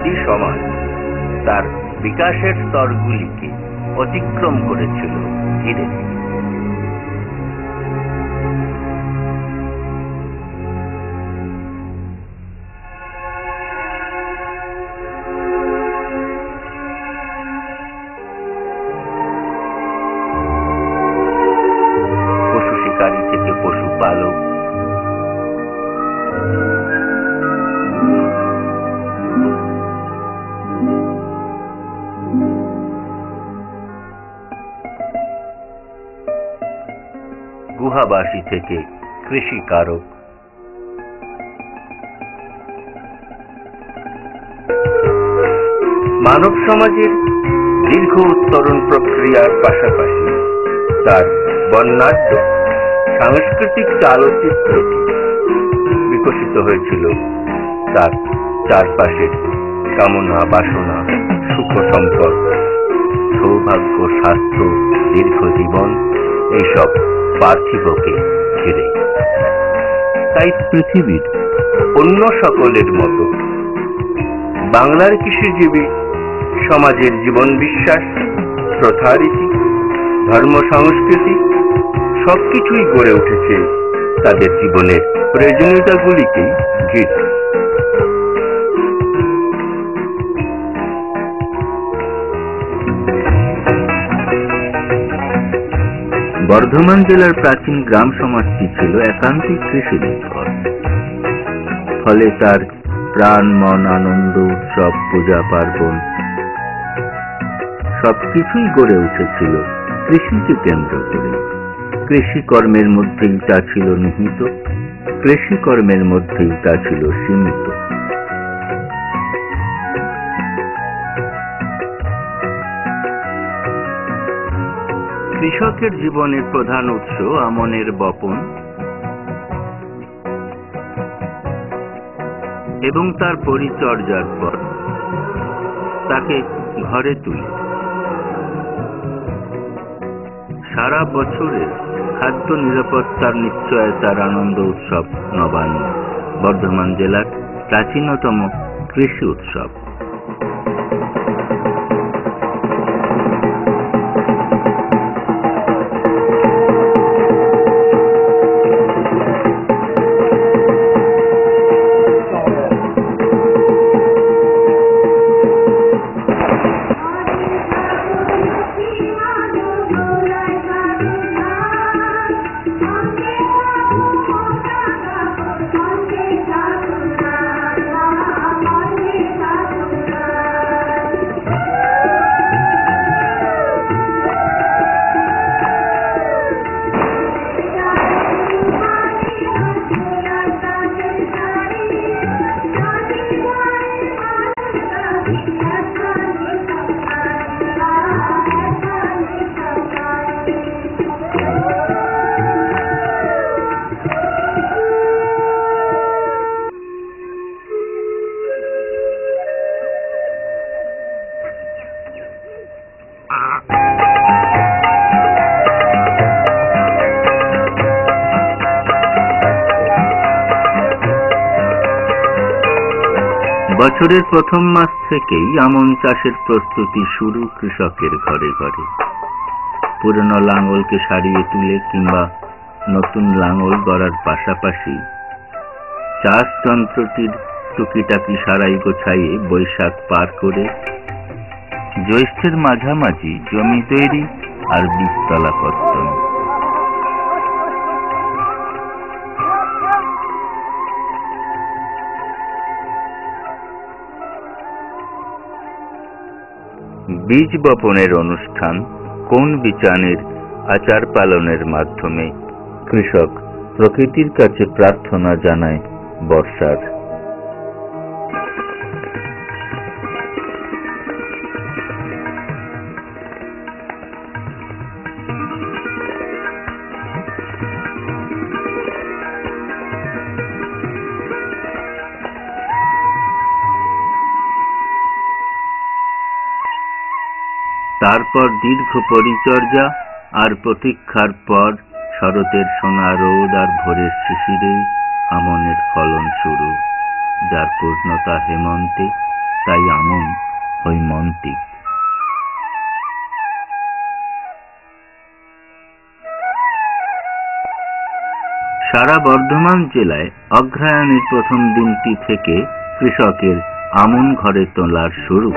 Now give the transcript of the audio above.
আদি সমাজ তার বিকাশের স্তরগুলিকে অতিক্রম করেছিল ধীরে ধীরে। পশু শিকারী থেকে পশুপালক, গুহাবাসী থেকে কৃষিকারক, মানব সমাজের দীর্ঘ উত্তরণ প্রক্রিয়ার পাশাপাশি তার বর্ণাঢ্য সাংস্কৃতিক চালচিত্রটি বিকশিত হয়েছিল তার চারপাশের কামনা বাসনা, সুখ সম্পদ, সৌভাগ্য, স্বাস্থ্য, দীর্ঘ জীবন এইসব পার্থিবকে ঘিরে। তাই পৃথিবীর অন্য সকলের মতো বাংলার কৃষিজীবী সমাজের জীবন বিশ্বাস, প্রথারীতি, ধর্ম সংস্কৃতি সবকিছুই গড়ে উঠেছে তাদের জীবনের প্রয়োজনীয়তাগুলিকেই ঘিরে। বর্ধমান জেলার প্রাচীন গ্রাম সমাজটি ছিল একান্তিক কৃষি নির্ভর। ফলে তার প্রাণ, মন, আনন্দ, উৎসব, পূজা পার্বণ সবকিছুই গড়ে উঠেছিল কৃষিকে কেন্দ্র করে। কৃষিকর্মের মধ্যেই তা ছিল নিহিত, কৃষিকর্মের মধ্যেই তা ছিল সীমিত। কৃষকের জীবনের প্রধান উৎস আমনের বপন এবং তার পরিচর্যার পর তাকে ঘরে তুলে সারা বছরের খাদ্য নিরাপত্তার নিশ্চয়তার আনন্দ উৎসব নবান্ন বর্ধমান জেলার প্রাচীনতম কৃষি উৎসব। বছরের প্রথম মাস থেকেই আমন চাষের প্রস্তুতি শুরু কৃষকের ঘরে ঘরে। পুরনো লাঙলকে সারিয়ে তুলে কিংবা নতুন লাঙল গড়ার পাশাপাশি চাষ যন্ত্রটির টুকিটাকি সারাই গোছাইয়ে বৈশাখ পার করে জ্যৈষ্ঠের মাঝামাঝি জমি তৈরি আর বীজতলা কর্তন। বীজ বপনের অনুষ্ঠান কোন বিচানের আচার পালনের মাধ্যমে কৃষক প্রকৃতির কাছে প্রার্থনা জানায় বর্ষার। তারপর দীর্ঘ পরিচর্যা আর প্রতীক্ষার পর শরতের সোনা রোদ আর ভোরের শিশিরে আমনের ফলন শুরু, যার পূর্ণতা হেমন্তে তাই আমন হৈমন্তিক। সারা বর্ধমান জেলায় অগ্রহায়ণের প্রথম দিনটি থেকে কৃষকের আমন ঘরে তোলার শুরু।